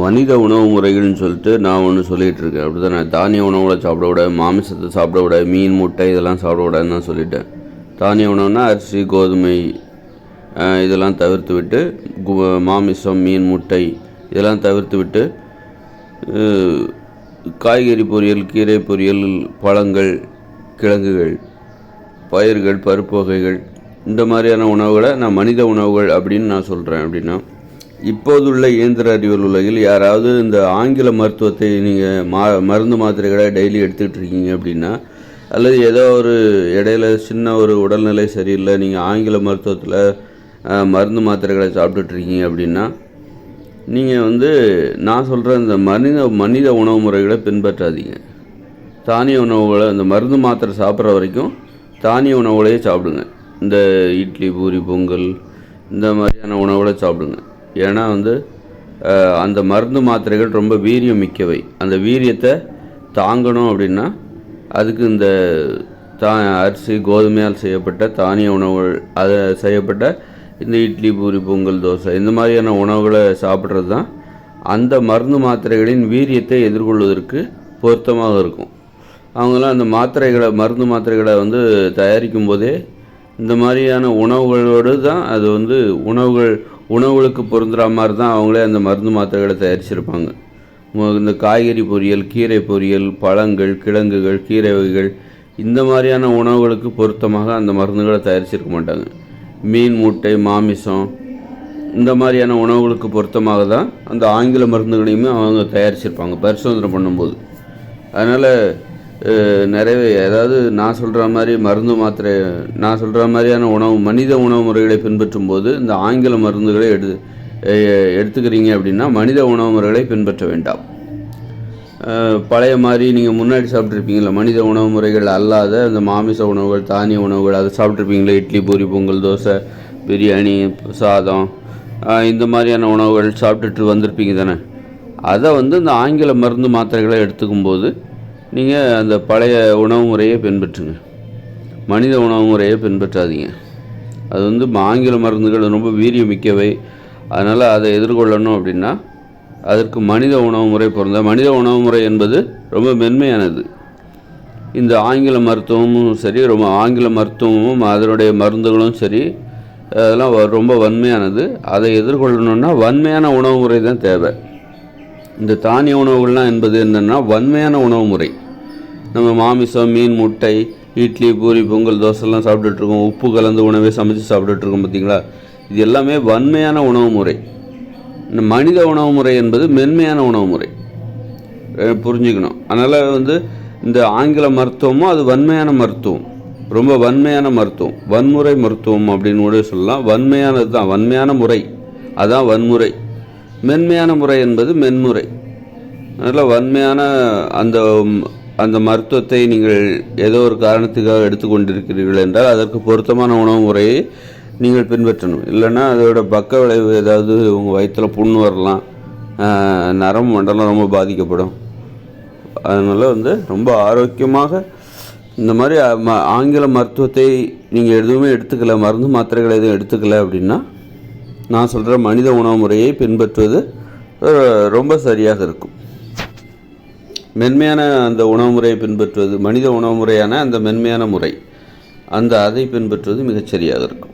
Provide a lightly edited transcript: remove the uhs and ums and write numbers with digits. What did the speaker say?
மனித உணவு முறைகள்னு சொல்லிட்டு நான் ஒன்று சொல்லிகிட்டு இருக்கேன். அப்படி தான் நான் தானிய உணவுகளை சாப்பிட விட, மாமிசத்தை சாப்பிட விட, மீன் முட்டை இதெல்லாம் சாப்பிட விடாதுன்னு நான் சொல்லிட்டேன். தானிய உணவுனா அரிசி கோதுமை இதெல்லாம் தவிர்த்து விட்டு, மாமிசம் மீன் முட்டை இதெல்லாம் தவிர்த்து விட்டு காய்கறி பொரியல், கீரை பொரியல், பழங்கள், கிழங்குகள், பயிர்கள், பருப்பு வகைகள் இந்த மாதிரியான உணவுகளை நான் மனித உணவுகள் அப்படின்னு நான் சொல்கிறேன். அப்படின்னா இப்போதுள்ள இயந்திர அறிவியல் உலகில் யாராவது இந்த ஆங்கில மருத்துவத்தை நீங்கள் மருந்து மாத்திரைகளை டெய்லி எடுத்துக்கிட்டு இருக்கீங்க அப்படின்னா, அல்லது ஏதோ ஒரு இடையில சின்ன ஒரு உடல்நிலை சரியில்லை, நீங்கள் ஆங்கில மருத்துவத்தில் மருந்து மாத்திரைகளை சாப்பிட்டுட்ருக்கீங்க அப்படின்னா, நீங்கள் நான் சொல்கிற இந்த மனித உணவு முறைகளை பின்பற்றாதீங்க. தானிய உணவுகளை இந்த மருந்து மாத்திரை சாப்பிட்ற வரைக்கும் தானிய உணவுகளையே சாப்பிடுங்க. இந்த இட்லி பூரி பொங்கல் இந்த மாதிரியான உணவுகளை சாப்பிடுங்க. ஏன்னா அந்த மருந்து மாத்திரைகள் ரொம்ப வீரியம் மிக்கவை. அந்த வீரியத்தை தாங்கணும் அப்படின்னா அதுக்கு இந்த அரிசி கோதுமையால் செய்யப்பட்ட தானிய உணவுகள், அதை செய்யப்பட்ட இந்த இட்லி பூரி பொங்கல் தோசை இந்த மாதிரியான உணவுகளை சாப்பிட்றது தான் அந்த மருந்து மாத்திரைகளின் வீரியத்தை எதிர்கொள்வதற்கு பொருத்தமாக இருக்கும். அவங்களாம் அந்த மருந்து மாத்திரைகளை தயாரிக்கும் போதே இந்த மாதிரியான உணவுகளோடு தான் அது உணவுகளுக்கு பொருந்துகிற மாதிரி தான் அவங்களே அந்த மருந்து மாத்திரைகளை தயாரிச்சிருப்பாங்க. இந்த காய்கறி பொரியல், கீரை பொரியல், பழங்கள், கிழங்குகள், கீரை வகைகள் இந்த மாதிரியான உணவுகளுக்கு பொருத்தமாக அந்த மருந்துகளை தயாரிச்சிருக்க மாட்டாங்க. மீன் முட்டை மாமிசம் இந்த மாதிரியான உணவுகளுக்கு பொருத்தமாக தான் அந்த ஆங்கில மருந்துகளையுமே அவங்க தயாரிச்சிருப்பாங்க பரிசோதனை பண்ணும்போது. அதனால் அதாவது நான் சொல்கிற மாதிரி நான் சொல்கிற மாதிரியான மனித உணவு முறைகளை பின்பற்றும் போது இந்த ஆங்கில மருந்துகளை எடுத்துக்கிறீங்க அப்படின்னா மனித உணவு முறைகளை பின்பற்ற வேண்டாம். பழைய மாதிரி நீங்கள் முன்னாடி சாப்பிட்ருப்பீங்களா மனித உணவு முறைகள் அல்லாத அந்த மாமிச உணவுகள், தானிய உணவுகள் அதை சாப்பிட்ருப்பீங்களா? இட்லி பூரி பொங்கல் தோசை பிரியாணி சாதம் இந்த மாதிரியான உணவுகள் சாப்பிட்டுட்டு வந்திருப்பீங்க தானே. அதை இந்த ஆங்கில மருந்து மாத்திரைகளை எடுத்துக்கும்போது நீங்கள் அந்த பழைய உணவு முறையை பின்பற்றுங்க. மனித உணவு முறையை பின்பற்றாதீங்க. அது ஆங்கில மருந்துகள் ரொம்ப வீரியம் மிக்கவை. அதனால் அதை எதிர்கொள்ளணும் அப்படின்னா அதற்கு மனித உணவு முறை பொருந்த. மனித உணவு முறை என்பது ரொம்ப மென்மையானது. இந்த ஆங்கில மருத்துவமும் சரி, ஆங்கில மருத்துவமும் அதனுடைய மருந்துகளும் சரி, அதெல்லாம் ரொம்ப வன்மையானது. அதை எதிர்கொள்ளணுன்னா வன்மையான உணவு முறை தான் தேவை. இந்த தானிய உணவுகள்லாம் என்பது என்னென்னா வன்மையான உணவு முறை. நம்ம மாமிசம் மீன் முட்டை இட்லி பூரி பொங்கல் தோசைலாம் சாப்பிட்டுட்ருக்கோம், உப்பு கலந்து உணவை சமைச்சு சாப்பிட்டுட்ருக்கோம் பார்த்திங்களா. இது எல்லாமே வன்மையான உணவு முறை. இந்த மனித உணவு முறை என்பது மென்மையான உணவு முறை, புரிஞ்சுக்கணும். அதனால் இந்த ஆங்கில மருத்துவமும் அது வன்மையான மருத்துவம், ரொம்ப வன்மையான மருத்துவம், வன்முறை மருத்துவம் அப்படின்னு கூட சொல்லலாம். வன்மையானது தான் வன்மையான முறை, அதான் வன்முறை. மென்மையான முறை என்பது மென்முறை. அதனால் வன்மையான அந்த மருத்துவத்தை நீங்கள் ஏதோ ஒரு காரணத்துக்காக எடுத்துக்கொண்டிருக்கிறீர்கள் என்றால் அதற்கு பொருத்தமான உணவு முறையை நீங்கள் பின்பற்றணும். இல்லைன்னா அதோட பக்க விளைவு ஏதாவது உங்கள் வயிற்றில் புண்ணு வரலாம், நரம்பு மண்டலம் ரொம்ப பாதிக்கப்படும். அதனால் ரொம்ப ஆரோக்கியமாக இந்த மாதிரி ஆங்கில மருத்துவத்தை நீங்கள் எதுவுமே எடுத்துக்கல, மருந்து மாத்திரைகள் எதுவும் எடுத்துக்கல அப்படின்னா நான் சொல்கிற மனித உணவு முறையை பின்பற்றுவது ரொம்ப சரியாக இருக்கும். மென்மையான அந்த உணவு முறையை பின்பற்றுவது, மனித உணவு முறையான அந்த மென்மையான முறை அதை பின்பற்றுவது மிகச்சரியாக இருக்கும்.